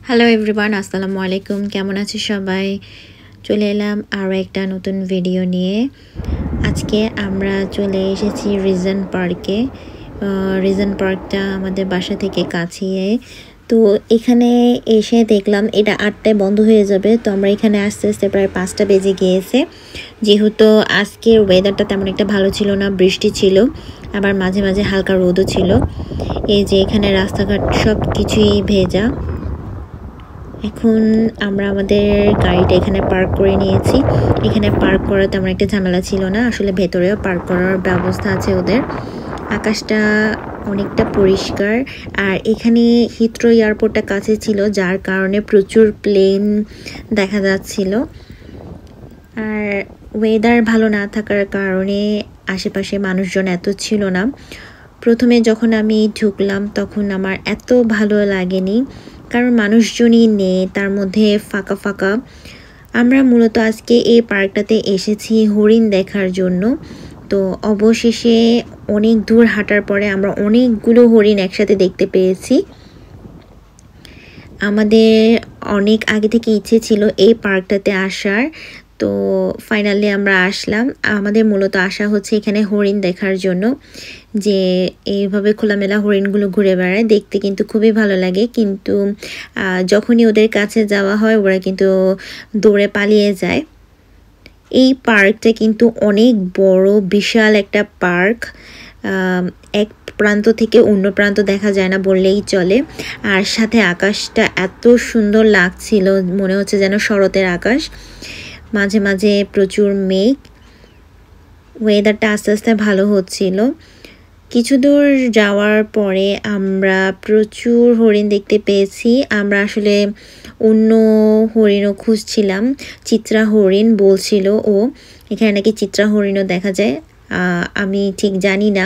Hello everyone, আসসালামু আলাইকুম। কেমন আছে সবাই? চলে এলাম আরও একটা নতুন ভিডিও নিয়ে। আজকে আমরা চলে এসেছি রিজন পার্কে। রিজন পার্কটা আমাদের বাসা থেকে কাছেই। তো এখানে এসে দেখলাম এটা 8টায় বন্ধ হয়ে যাবে। তো আমরা এখানে আস্তে আস্তে প্রায় 5টা বেজে গিয়েছে। যেহেতু আজকের ওয়েদারটা তেমন একটা ভালো ছিল না, বৃষ্টি ছিল, আবার মাঝে মাঝে হালকা রোদও ছিল। এই যে এখানে রাস্তাঘাট সব কিছুই ভেজা। এখন আমরা আমাদের গাড়িটা এখানে পার্ক করে নিয়েছি। এখানে পার্ক করা তেমন একটা ঝামেলা ছিল না, আসলে ভেতরেও পার্ক করার ব্যবস্থা আছে ওদের। আকাশটা অনেকটা পরিষ্কার, আর এখানে হিথ্রো এয়ারপোর্টটা কাছে ছিল, যার কারণে প্রচুর প্লেন দেখা যাচ্ছিল। আর ওয়েদার ভালো না থাকার কারণে আশেপাশে মানুষজন এত ছিল না। প্রথমে যখন আমি ঢুকলাম তখন আমার এত ভালো লাগেনি, কারণ মানুষজনই নেই, তার মধ্যে ফাঁকা ফাঁকা। আমরা মূলত আজকে এই পার্কটাতে এসেছি হরিণ দেখার জন্য। তো অবশেষে অনেক দূর হাঁটার পরে আমরা অনেকগুলো হরিণ একসাথে দেখতে পেয়েছি। আমাদের অনেক আগে থেকে ইচ্ছে ছিল এই পার্কটাতে আসার, তো ফাইনালি আমরা আসলাম। আমাদের মূলত আসা হচ্ছে এখানে হরিণ দেখার জন্য, যে এইভাবে খোলামেলা হরিণগুলো ঘুরে বেড়ায়, দেখতে কিন্তু খুবই ভালো লাগে। কিন্তু যখনই ওদের কাছে যাওয়া হয় ওরা কিন্তু দৌড়ে পালিয়ে যায়। এই পার্কটা কিন্তু অনেক বড়, বিশাল একটা পার্ক। এক প্রান্ত থেকে অন্য প্রান্ত দেখা যায় না বললেই চলে। আর সাথে আকাশটা এত সুন্দর লাগছিল, মনে হচ্ছে যেন শরতের আকাশ, মাঝে মাঝে প্রচুর মেঘ। ওয়েদারটা আস্তে আস্তে ভালো হচ্ছিল। কিছু দূর যাওয়ার পরে আমরা প্রচুর হরিণ দেখতে পেয়েছি। আমরা আসলে অন্য হরিণও খুঁজছিলাম, চিত্রা হরিণ বলছিল ও, এখানে নাকি চিত্রা হরিণও দেখা যায়। আমি ঠিক জানি না,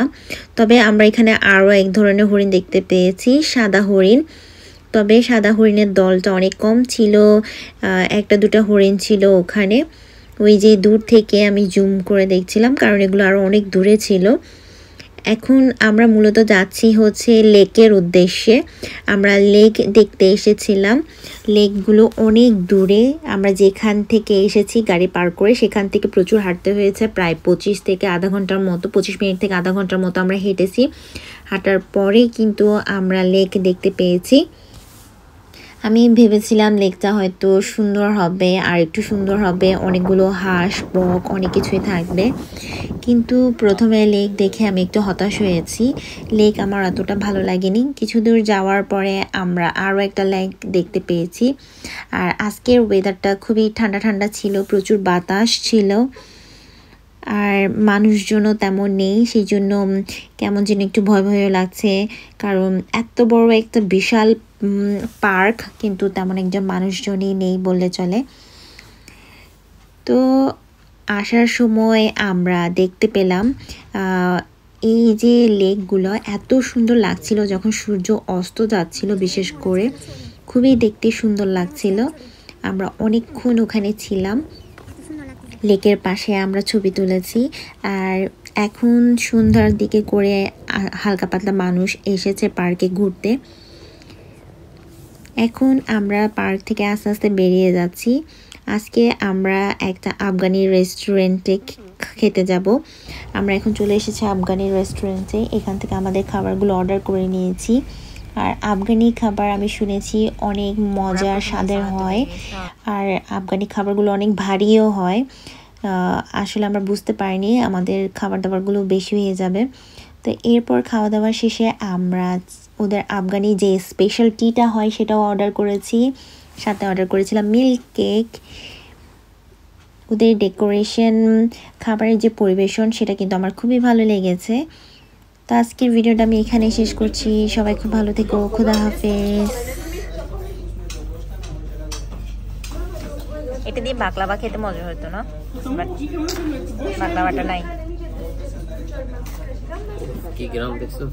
তবে আমরা এখানে আরও এক ধরনের হরিণ দেখতে পেয়েছি, সাদা হরিণ। তবে সাদা হরিণের দলটা অনেক কম ছিল, একটা দুটা হরিণ ছিল ওখানে। ওই যে দূর থেকে আমি জুম করে দেখছিলাম, কারণ এগুলো আরও অনেক দূরে ছিল। এখন আমরা মূলত যাচ্ছি হচ্ছে লেকের উদ্দেশ্যে। আমরা লেক দেখতে এসেছিলাম। লেকগুলো অনেক দূরে, আমরা যেখান থেকে এসেছি গাড়ি পার্ক করে সেখান থেকে প্রচুর হাঁটতে হয়েছে, প্রায় 25 থেকে আধা ঘন্টার মতো, 25 মিনিট থেকে আধা ঘন্টার মতো আমরা হেঁটেছি। হাঁটার পরেই কিন্তু আমরা লেক দেখতে পেয়েছি। আমি ভেবেছিলাম লেকটা হয়তো সুন্দর হবে, আর একটু সুন্দর হবে, অনেকগুলো হাঁস বক অনেক কিছুই থাকবে, কিন্তু প্রথমে লেক দেখে আমি একটু হতাশ হয়েছি। লেক আমার অতটা ভালো লাগেনি। কিছু দূর যাওয়ার পরে আমরা আরও একটা লেক দেখতে পেয়েছি। আর আজকের ওয়েদারটা খুবই ঠান্ডা ঠান্ডা ছিল, প্রচুর বাতাস ছিল, আর মানুষজনও তেমন নেই, সেই জন্য কেমন যেন একটু ভয় ভয়ও লাগছে, কারণ এত বড় একটা বিশাল পার্ক কিন্তু তেমন একজন মানুষজনই নেই বললে চলে। তো আসার সময় আমরা দেখতে পেলাম এই যে লেকগুলো এত সুন্দর লাগছিল যখন সূর্য অস্ত যাচ্ছিল, বিশেষ করে খুবই দেখতে সুন্দর লাগছিল। আমরা অনেকক্ষণ ওখানে ছিলাম, লেকের পাশে আমরা ছবি তুলেছি। আর এখন সন্ধ্যার দিকে করে হালকা পাতলা মানুষ এসেছে পার্কে ঘুরতে। এখন আমরা পার্ক থেকে আস্তে আস্তে বেরিয়ে যাচ্ছি। আজকে আমরা একটা আফগানি রেস্টুরেন্টে খেতে যাব। আমরা এখন চলে এসেছি আফগানি রেস্টুরেন্টে। এখান থেকে আমাদের খাবারগুলো অর্ডার করে নিয়েছি। আর আফগানি খাবার আমি শুনেছি অনেক মজার স্বাদের হয়, আর আফগানি খাবারগুলো অনেক ভারীও হয়। আসলে আমরা বুঝতে পারিনি, আমাদের খাবার দাবারগুলো বেশি হয়ে যাবে। তো এরপর খাওয়া দাওয়া শেষে আমরা ওদের আফগানি যে স্পেশাল টিটা হয় সেটাও অর্ডার করেছি, সাথে অর্ডার করেছিলাম মিল্ক কেক। ওদের ডেকোরেশন, খাবারের যে পরিবেশন সেটা কিন্তু আমার খুবই ভালো লেগেছে। তো আজকের ভিডিওটা আমি এখানে শেষ করছি। সবাই খুব ভালো থেকো, খোদা হাফেজ। এটা দিয়ে বাকলাভা খেতে মজা হতো না, বাকলাভাটা নাই। কি গ্রাম দেখছো?